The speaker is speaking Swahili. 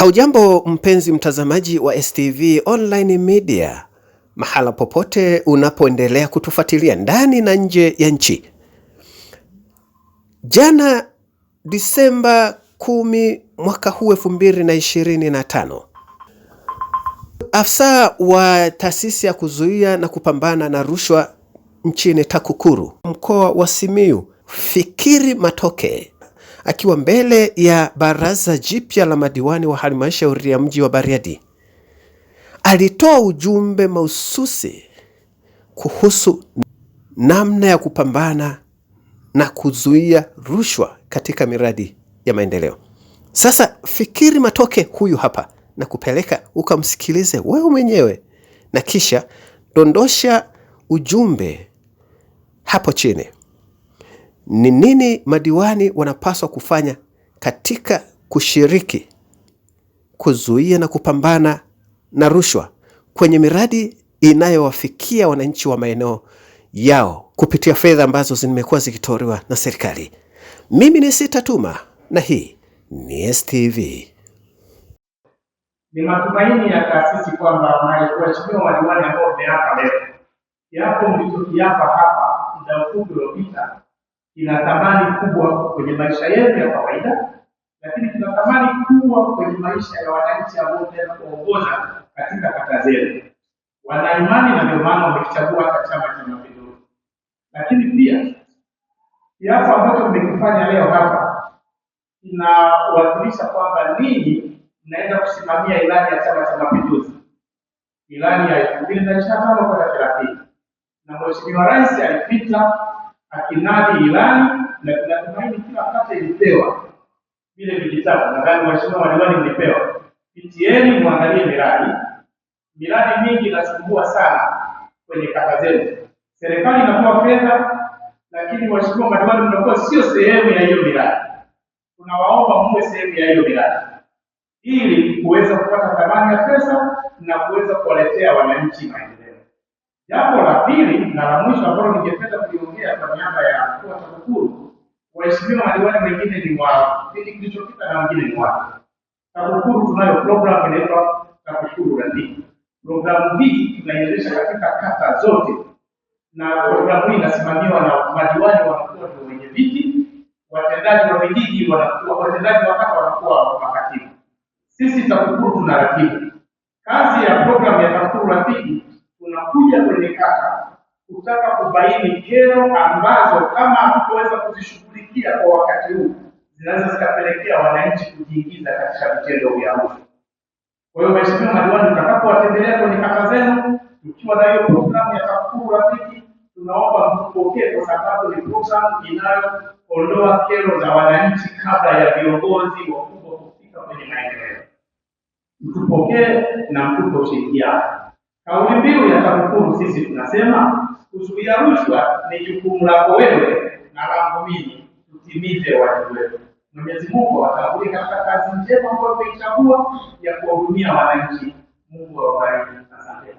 Haujambo mpenzi mtazamaji wa STV Online Media, mahala popote unapoendelea kutufuatilia ndani na nje ya nchi. Jana Disemba 10 mwaka huu 2025, afisa wa taasisi ya kuzuia na kupambana na rushwa nchini TAKUKURU mkoa wa Simiyu, Fikiri Matoke, akiwa mbele ya baraza jipya la madiwani wa halmashauri ya mji wa Bariadi, alitoa ujumbe mahususi kuhusu namna ya kupambana na kuzuia rushwa katika miradi ya maendeleo. Sasa Fikiri Matoke huyu hapa, na kupeleka ukamsikilize wewe mwenyewe, na kisha dondosha ujumbe hapo chini. Ni nini madiwani wanapaswa kufanya katika kushiriki kuzuia na kupambana na rushwa kwenye miradi inayowafikia wananchi wa maeneo yao kupitia fedha ambazo zimekuwa zikitolewa na serikali. Mimi ni Sitatuma na hii ni STV. Ni matumaini ya taasisi kwamba waheshimiwa madiwani ambao wameapa leo, kiapo mlichokiapa hapa muda mfupi uliopita kina thamani kubwa kwenye maisha yetu ya kawaida, lakini kina thamani kubwa kwenye maisha ya wananchi ambao wanaenda kuongoza katika kata zetu. Wana imani na ndio maana wamekichagua hata Chama cha Mapinduzi. Lakini pia kiapo ambacho mmekifanya leo hapa kinawakilisha kwamba ninyi mnaenda kusimamia ilani ya Chama cha Mapinduzi, ilani ya 2025 mpaka 30. Na Mheshimiwa Rais alipita akinadi ilani, na tunatumaini kila kata ilipewa vile vijitabu. Nadhani waheshimiwa madiwani mlipewa. Pitieni muangalie miradi mingi inasumbua sana kwenye kata zetu. Serikali inatoa fedha, lakini waheshimiwa madiwani mnakuwa sio sehemu ya hiyo miradi. Tunawaomba muwe sehemu ya hiyo miradi ili kuweza kupata thamani ya pesa na kuweza kuwaletea wananchi maendeleo. Jambo la pili na la mwisho ambalo ningependa kuliongea kwa niaba ya mkoa wa TAKUKURU, waheshimiwa madiwani wengine ni wa kipindi kilichopita na wengine ni wapya. TAKUKURU tunayo program inaitwa TAKUKURU Rafiki. Programu hii tunaiendesha katika kata zote, na programu hii inasimamiwa na madiwani wanakuwa ndio wenye viti, watendaji wa vijiji wanakuwa, watendaji wa kata wanakuwa makatibu. Sisi TAKUKURU tunaratibu. Kazi ya programu ya TAKUKURU Rafiki, tunakuja kwenye kata kutaka kubaini kero ambazo kama hatutaweza kuzishughulikia kwa wakati huu zinaweza zikapelekea wananchi kujiingiza katika vitendo vya rushwa. Kwa hiyo waheshimiwa madiwani, tutakapowatembelea kwenye kata zenu tukiwa na hiyo programu ya TAKUKURU Rafiki, tunaomba mtupokee, kwa sababu ni programu inayoondoa kero za wananchi kabla ya viongozi wakubwa kufika kwenye maendeleo. Mtupokee na mtupe ushirikiano. Kauli mbiu ya TAKUKURU sisi tunasema kuzuia rushwa ni jukumu lako wewe na langu mimi, tutimize wajibu wetu. Mwenyezi Mungu awatangulie katika kazi njema ambayo mmeichagua ya kuwahudumia wananchi. Mungu awabariki. Asante.